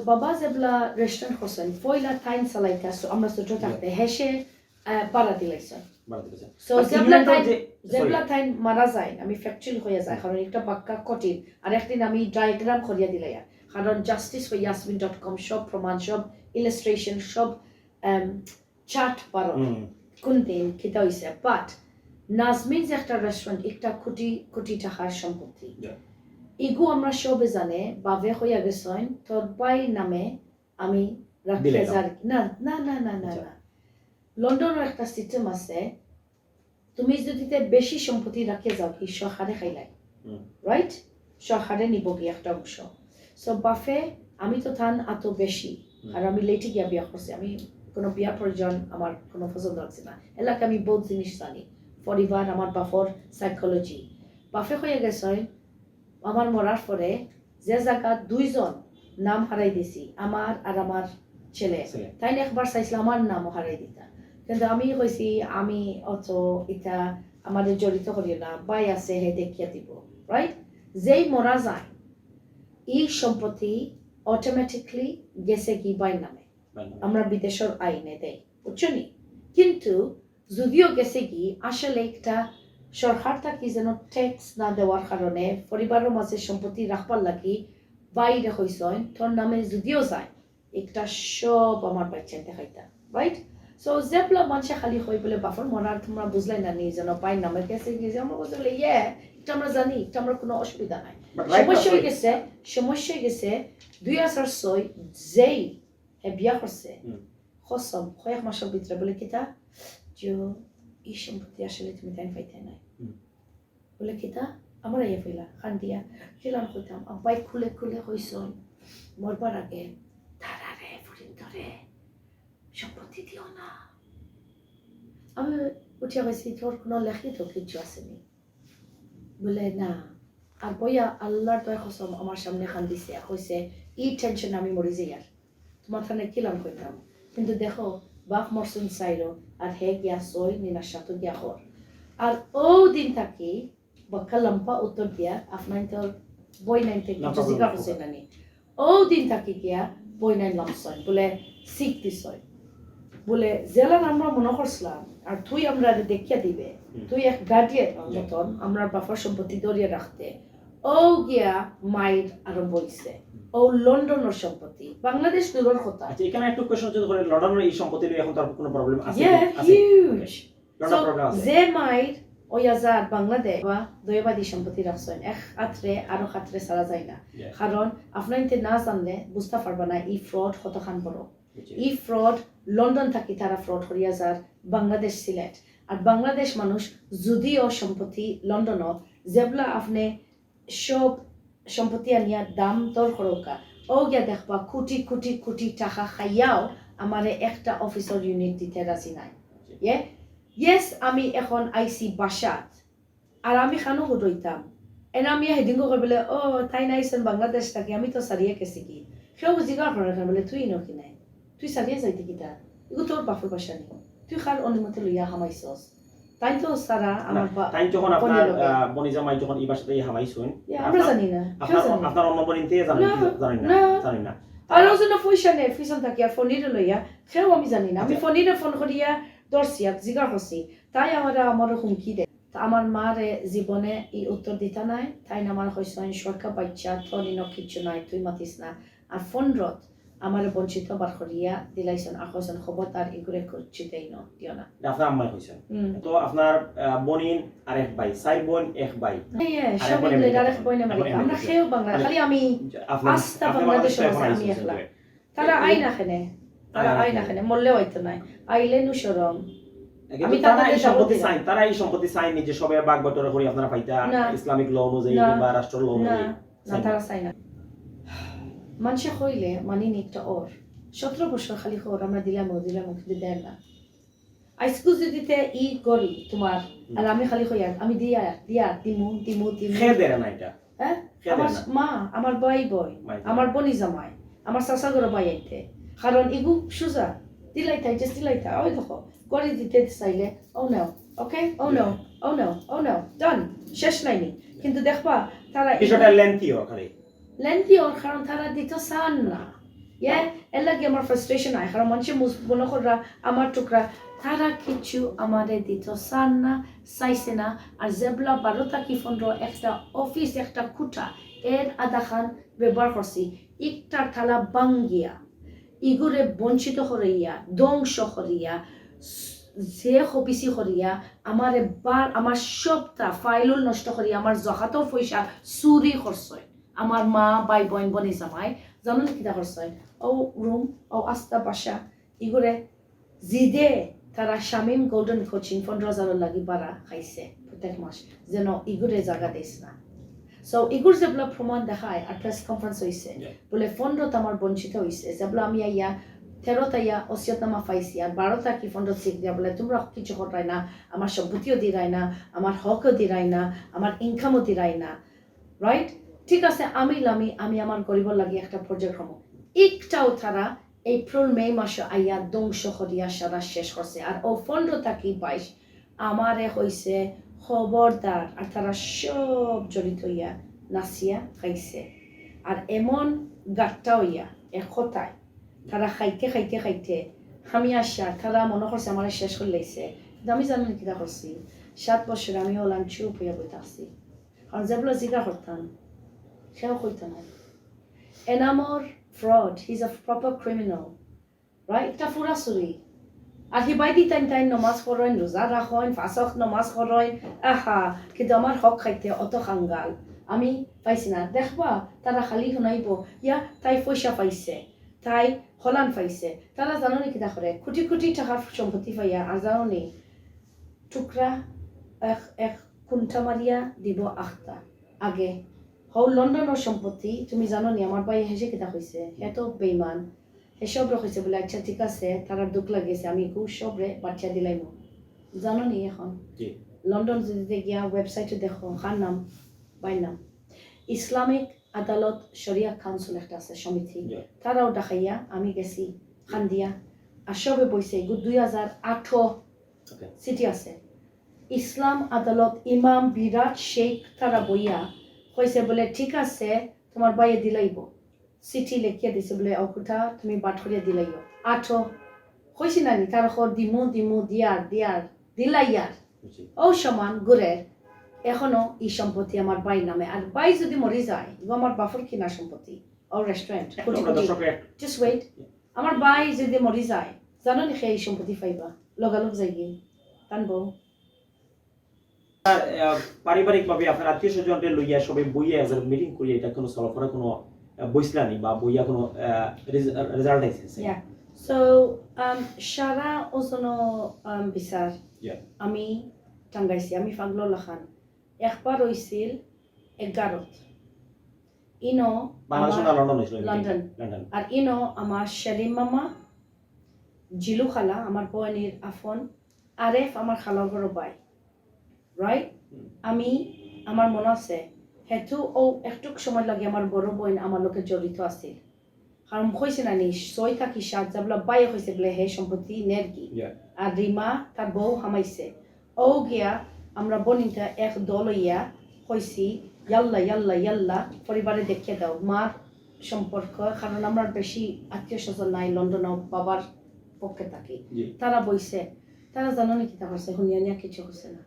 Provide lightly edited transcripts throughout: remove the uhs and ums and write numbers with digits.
বাবা যেবলা রেস্টুরেন্ট হোসেন পয়লা টাইম চালাইতা আমরা ছোট থাকতে হেসে বাড়া দিলাইছেন সো যেবলা টাইম মারা যায় আমি ফ্যাকচুয়াল হয়ে যায় কারণ একটা বাক্কা কঠিন আর একদিন আমি ডায়াগ্রাম করিয়া দিলাই কারণ justiceforyasmin.com সব প্রমাণ সব ইলাস্ট্রেশন সব চার্ট পারো কোন দিন কিতা হইছে বাট নাজমিন যে একটা রেস্টুরেন্ট একটা কোটি কোটি টাকার সম্পত্তি ইগু আমরা সবে জানে বাবে হইয়া গেছেন তোর বাই নামে আমি রাখিয়া যার না না না না না না লন্ডনের একটা সিস্টেম আছে তুমি যদি বেশি সম্পত্তি রাখিয়া যাও কি সরকারে খাইলাই রাইট সরকারে নিব কি একটা অংশ সো বাফে আমি তো থান এত বেশি আর আমি লেটে গিয়া বিয়া করছি আমি কোনো বিয়ার প্রয়োজন আমার কোনো পছন্দ লাগছে না এলাকা আমি বহুত জিনিস জানি পরিবার আমার বাফর সাইকোলজি বাফে হয়ে গেছে আমার মরার পরে যে জায়গা দুইজন নাম হারাই দিছি আমার আর আমার ছেলে তাই না একবার চাইছিল আমার নামও হারাই দিতা কিন্তু আমি কইছি আমি অত এটা আমাদের জড়িত করিও না বাই আছে হে দেখিয়া দিব রাইট যেই মরা যায় এই সম্পত্তি অটোমেটিকলি গেছে কি বাই নামে আমরা বিদেশের আইনে দেয় বুঝছো নি কিন্তু যদিও গেছে কি আসলে একটা সরকার থাকি যেন ট্যাক্স না দেওয়ার কারণে পরিবারের মাঝে সম্পত্তি রাখবার লাগি বাইরে হইছেন তোর নামে যদিও যায় একটা সব আমার বাচ্চা দেখাইতা রাইট সো যেবলা মানুষে খালি হয়ে বলে বাফর মনার তোমরা বুঝলাই না নি যেন পাই নামে গেছে গেছে আমরা বলতে ইয়ে এটা আমরা জানি এটা আমরা কোনো অসুবিধা নাই সমস্যা হয়ে গেছে 2006 যেই বিয়া করছে খসম কয়েক মাসের ভিতরে বলে কিতা যে এই সম্পত্তি আসলে তুমি তাই পাইতে নাই বলে কিতা আমার ইয়ে ফেলা খান দিয়া খেলাম কইতাম আব্বাই খুলে খুলে হইছন মরবার আগে তারারে ফরিন্দরে সম্পত্তি দিও না আমি উঠিয়া গেছি তোর কোনো লেখিত কিছু আসেনি বলে না আর বইয়া আল্লাহর দয়া কসম আমার সামনে খান দিছে কইছে এই টেনশন আমি মরি যাই আর তোমার খানে কিলাম কইতাম কিন্তু দেখো বাপ মরসুন চাইলো আর হে গিয়া সই নিনার সাথে গিয়া হর আর ও দিন থাকি বক্কা লম্পা উত্তর দিয়া আপনার তোর বই নাইন থেকে জিজ্ঞাসা করছে নানি ও দিন থাকি গিয়া বই নাইন লামছয় বলে শিখ দিছয় বলে জেলা আমরা মনে করছিলাম আর তুই আমরা দেখিয়া দিবে তুই এক গার্ডিয়ান মতন আমরা বাফার সম্পত্তি ধরিয়ে রাখতে ও গিয়া মায়ের আরম্ভ হইছে ও লন্ডনের সম্পত্তি বাংলাদেশ দূরের কথা আচ্ছা এখানে একটু কোশ্চেন যদি করে লন্ডনের এই সম্পত্তি নিয়ে এখন তার কোনো প্রবলেম আছে হিউজ লন্ডন প্রবলেম আছে যে মায়ের ওই আজাদ বাংলাদেশ বা দয়বাদী সম্পত্তি রাখছেন এক হাতরে আরো হাতরে সারা যায় না কারণ আপনার না জানলে বুঝতে পারবা না এই ফ্রড কতখান বড় এই ফ্রড লন্ডন থাকি তারা ফ্রড করিয়া যার বাংলাদেশ সিলেট আর বাংলাদেশ মানুষ যদিও সম্পত্তি লন্ডনও যেবলা আপনি সব সম্পত্তি আনিয়া দাম দর করকা ও গিয়া দেখবা কোটি কোটি কোটি টাকা খাইয়াও আমারে একটা অফিসর ইউনিট দিতে রাজি নাই ইয়েস আমি এখন আইসি বাসাত আর আমি খানো হইতাম এনে আমি হেডিং করে বলে ও তাই নাইছেন বাংলাদেশ থাকি আমি তো সারিয়ে গেছি কি সেও জিজ্ঞাসা করে বলে তুই নকি নাই তুই সারিয়ে যাইতে কিতা এগুলো তোর বাপের বাসা নেই তুই খার অনুমতি লইয়া হামাইছস তাই তো সারা আমার তাই যখন আপনার বনিজা মাই যখন এই বাসাতে হামাইছুন আমরা জানি না আপনার অন্য বনিতে জানেন না আর ওজন পয়সা নেই ফিসন থাকি আর ফোনিরে লইয়া সেও আমি জানি না আমি ফোনিরে ফোন করিয়া দর্শিয়াক জিজ্ঞাসা করছি তাই আমার হুমকি দেয় আমার মার জীবনে এই উত্তর দিতা নাই তাই আমার হইছেন সরকার বাচ্চা থনি নকিচ্ছু নাই তুই মাতিস না আর ফোন রত আমার বঞ্চিত বার করিয়া দিলাইছেন আখজন খবরদার এগুলো করছিতেই না দিও না আপনার আম্মা কইছেন তো আপনার বনিন আর এক ভাই সাই বোন এক ভাই সব মিলে এক বোন আমেরিকা আমরা খেও বাংলা খালি আমি আস্তা বাংলাদেশ আমি একলা তারা আইনা খানে মরলে হইতো নাই আইলে নুশরম আমি তারা এই সম্পত্তি সাইন নিজে সবে ভাগ বটরা করি আপনারা পাইতা ইসলামিক ল অনুযায়ী বা রাষ্ট্র ল অনুযায়ী না তারা চাই না মানুষে কইলে মানি নিকটা ওর 17 বছর খালি খোর আমরা দিলাম কিন্তু দেন না আইসকু দিতে ই করি তোমার আর আমি খালি কইয়া আমি দিয়া দিমু খেয়ে দেন না এটা হ্যাঁ আমার মা আমার বই আমার বনি জামাই আমার চাচা গর বাই আইতে কারণ ইগু সুজা দিলাইতা ওই দেখো করে দিতে চাইলে ও নাও ওকে ও নাও ডান শেষ নাইনি কিন্তু দেখবা তারা বিষয়টা লেন্থি খালি লেন্থি ওর কারণ তারা দিতে চান না এর লাগে আমার ফ্রাস্ট্রেশন হয় কারণ মানুষে মনে করা আমার টুকরা তারা কিছু আমাদের দিত চান না চাইছে না আর যেবলা 12 কি 15 একটা অফিস একটা খুঁটা এর আধা খান ব্যবহার করছি একটা থালা বাঙ্গিয়া ইগুরে বঞ্চিত করিয়া ধ্বংস করিয়া যে হবিসি করিয়া আমার বার আমার সবটা ফাইলুল নষ্ট করিয়া আমার জহাতো পয়সা চুরি করছে আমার মা বাই বোন বনি জামাই জানেন কিটা করছে ও রুম ও আস্তা বাসা ইগুরে জিদে তারা শামিম গোল্ডেন কোচিং 15,000 লাগি বাড়া খাইছে প্রত্যেক মাস যেন ইগুরে জায়গা দিস না সো ইগুর যেগুলো প্রমাণ দেখায় আর প্রেস কনফারেন্স হয়েছে বলে 15 আমার বঞ্চিত হয়েছে যেগুলো আমি আইয়া 13 আইয়া ওসিয়তনামা পাইছি আর 12টা কি 15 শিখ দিয়া বলে তোমরা কিছু করাই না আমার সম্পত্তিও দিরাই না আমার হকও দিরাই না আমার ইনকামও দিরাই না রাইট ঠিক আছে আমি আমার গরিবর লাগি একটা প্রজেক্ট হবো একটাও তারা এপ্রিল মে মাসে আইয়া ধ্বংস করিয়া সারা শেষ করছে আর ও 15 কি 22 আমারে হইছে খবরদার আর তারা সব জড়িত হইয়া নাচিয়া খাইছে আর এমন গাট্টা হইয়া একতায় তারা খাইতে আমি আসা তারা মনে করছে আমার শেষ করে লাইছে কিন্তু আমি জানি কিটা করছি 7 বছর আমি হলাম চুপ হইয়া বইতে আসছি কারণ যেগুলো জিজ্ঞা করতাম সেও কইতো না এনামর fraud he's a proper criminal right এটা ফুরা চুরি আর হি বাইদি টাইম নমাজ পড়েন রোজা রাখেন ফাঁসক নমাজ পড়েন আহা কিন্তু আমার হক খাইতে অত খাঙ্গাল আমি পাইছি না দেখবা তারা খালি শুনাইব ইয়া তাই পয়সা পাইছে তাই হলান পাইছে তারা জানো নি কিটা করে কোটি কোটি টাকার সম্পত্তি পাইয়া আর জানো নি টুকরা এক কুণ্ঠা মারিয়া দিব 8টা আগে হও লন্ডনের সম্পত্তি তুমি জানো নি আমার ভাই হেসে কিটা কইছে এত বেইমান এসব রয়েছে বলে আচ্ছা ঠিক আছে তারা দুঃখ লাগিয়েছে আমি খুব সবরে বাচ্চা দিলাইম জানো নি এখন লন্ডন যদি গিয়া ওয়েবসাইটে দেখো খান নাম বাই নাম ইসলামিক আদালত শরিয়া কাউন্সিল একটা আছে সমিতি তারাও দেখাইয়া আমি গেছি খান দিয়া আর সবে বইছে 2008 সিটি আছে ইসলাম আদালত ইমাম বিরাট শেখ তারা বইয়া কইছে বলে ঠিক আছে তোমার বাইয়ে দিলাইব চিঠি লেখিয়া দিছে বলে অকুঠা তুমি বাট করিয়া দিলাইও 8 কইছি না নি তার খর দিমু দিয়ার দিলাইয়ার ও সমান গুরের এখনো এই সম্পত্তি আমার বাই নামে আর বাই যদি মরে যায় আমার বাফর কিনা সম্পত্তি ও রেস্টুরেন্ট জাস্ট ওয়েট আমার বাই যদি মরে যায় জানো নি সেই সম্পত্তি পাইবা লগালগ যাইগে টানবো পারিবারিকভাবে আপনার আত্মীয় স্বজনদের লইয়া সবাই বইয়া মিটিং করিয়া এটা কোনো সলভ করা কোনো বইসলানি বা বইয়া কোনো রেজাল্ট আইছে সো সারা ওজনো বিচার আমি টাঙ্গাইছি আমি ফাগলো লাখান একবার হইছিল 11 ইনো লন্ডন আর ইনো আমার শরীম মামা জিলু খালা আমার বোনের আফন আরেফ আমার খালার বড় ভাই রাইট আমি আমার মনে আছে হেতু ও একটু সময় লাগে আমার বড় বোন আমার লোকে জড়িত আছিল কারণ কইছে না নি 6 থেকে 7 যাবলা বাই হইছে বলে হে সম্পত্তি নেরকি আর রিমা তার বউ হামাইছে ও গিয়া আমরা বনিটা এক দল ইয়া কইছি ইয়াল্লা পরিবারে দেখিয়ে দাও মার সম্পর্ক কারণ আমরা বেশি আত্মীয় স্বজন নাই লন্ডন বাবার পক্ষে থাকি তারা বইছে তারা জানো নি কিতা করছে হুনিয়া কিছু করছে না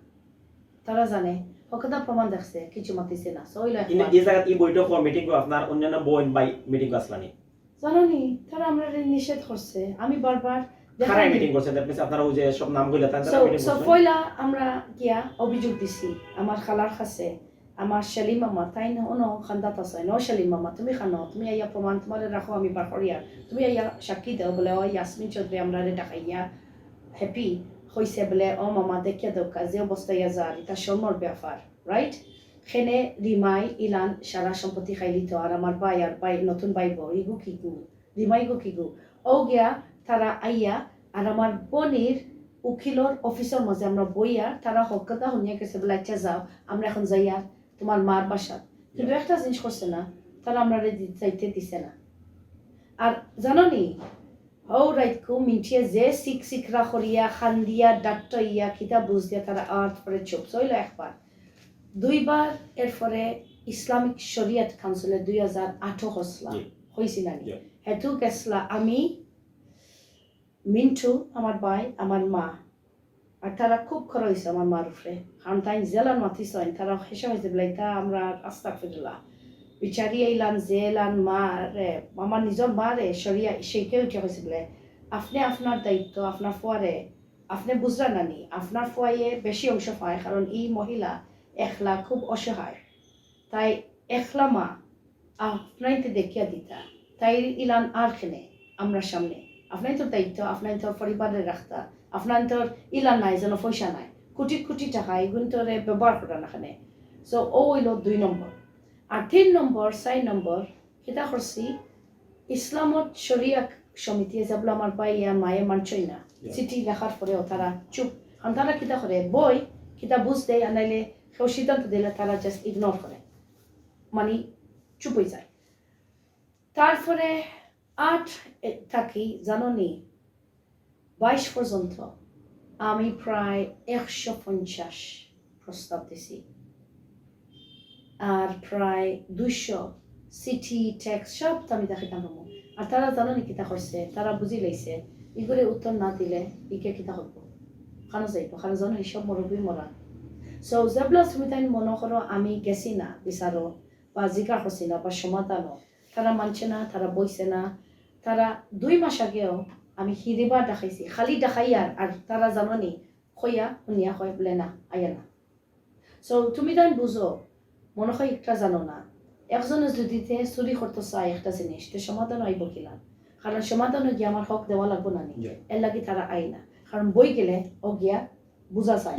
তারা জানে হকদা প্রমাণ দেখছে কিছু মাতিছে না সইলা এই জায়গা এই বইটা মিটিং কো আপনার অন্যান্য বোন বাই মিটিং আসলানি জানো নি তারা আমরা নিষেধ করছে আমি বারবার কারা মিটিং করছে দ্যাট মিন্স আপনারা ওই যে সব নাম কইলা তারা মিটিং করছে পয়লা আমরা গিয়া অভিযোগ দিছি আমার খালার কাছে আমার শালিম মামা তাই না ono খান্দাত আছে নো শালিম মামা তুমি খানো তুমি আইয়া প্রমাণ তোমারে রাখো আমি বার করিয়া তুমি আইয়া সাক্ষী দাও বলে ও ইয়াসমিন চৌধুরী আমরা রে ডাকাইয়া হ্যাপি হইছে বলে ও মামা দেখিয়া দাও কাজে অবস্থায় যার এটা শর্মর ব্যাপার রাইট খেনে রিমাই ইলান সারা সম্পত্তি খাইলি তো আর আমার ভাই আর ভাই নতুন ভাই বউ ইগু কিগু রিমাই গু কিগু ও গিয়া তারা আইয়া আর আমার বোনের উকিলর অফিসের মাঝে আমরা বইয়া তারা হকতা শুনিয়া গেছে বলে আচ্ছা যাও আমরা এখন যাইয়া তোমার মার বাসা কিন্তু একটা জিনিস করছে না তারা আমরা যাইতে দিছে না আর জানো নি ও রাইতকু মিঠিয়ে যে শিখরা করিয়া খান্দিয়া ডাক্তাইয়া কিতা বুঝ দিয়া তারা আর্ট পরে চুপ চইল একবার দুইবার এরপরে ইসলামিক শরিয়ত কাউন্সিলে 2008 হসলা হইছিল না হেতু গেছলা আমি মিন্টু আমার ভাই আমার মা আর তারা খুব খরা হয়েছে আমার মার উপরে কারণ তাই জেলান মাতিস তারা হেসে হয়েছে বলে তা আমরা আস্তা ফিরলা বিচারি এইলান জেলান মা রে আমার নিজের মা রে সরিয়া সেইকে উঠে হয়েছে বলে আপনি আপনার দায়িত্ব আপনার ফুয়ারে আপনি বুঝলেন না নি আপনার ফুয়াইয়ে বেশি অংশ পায় কারণ এই মহিলা একলা খুব অসহায় তাই একলা মা আপনাইতে দেখিয়া দিতা তাই ইলান আর খেনে আমরা সামনে আপনাই তোর দায়িত্ব আপনাই তোর পরিবারের রাখতা আপনার তোর ইলান নাই যেন পয়সা নাই কোটি কোটি টাকা এগুলো তোরে ব্যবহার করা না খানে সো ও হইল 2 নম্বর আর 3 নম্বর 4 নম্বর কিতা করছি ইসলামত শরিয়া সমিতি যেগুলো আমার ভাইয়া মায়ে মানছই না চিঠি লেখার পরেও তারা চুপ কারণ তারা কিতা করে বই কিতা বুঝ দেয় আনাইলে কেউ সিদ্ধান্ত দিলে তারা জাস্ট ইগনোর করে মানে চুপ হয়ে যায় তারপরে 8 থাকি জাননি 22 পর্যন্ত আমি প্রায় 150 প্রস্তাব দিছি আর প্রায় 200 চিঠি টেক্সট সব আমি দেখাইতাম আর তারা জাননি কিতা করছে তারা বুঝি লাইছে এগুলো উত্তর না দিলে ইকে কিতা হইব খানো যাইব খানো জানো এইসব মরবি মরা সো যেগুলো তুমি তাই মনে করো আমি গেছি না বিচারো বা জিজ্ঞাসা করছি না বা সমাধানও তারা মানছে না তারা বইছে না তারা 2 মাস আগেও আমি হিরিবার দেখাইছি খালি দেখাইয়ার আর তারা জাননি খইয়া শুনিয়া কয় বলে না আয়া না সো তুমি তাই বুঝো মনে হয় একটা জানো না একজনে যদি চুরি করতে চায় একটা জিনিস তো সমাধান আইব কিনা কারণ সমাধানে গিয়ে আমার হক দেওয়া লাগবো না নি এর লাগি তারা আই না কারণ বই গেলে ও গিয়া বুঝা যায়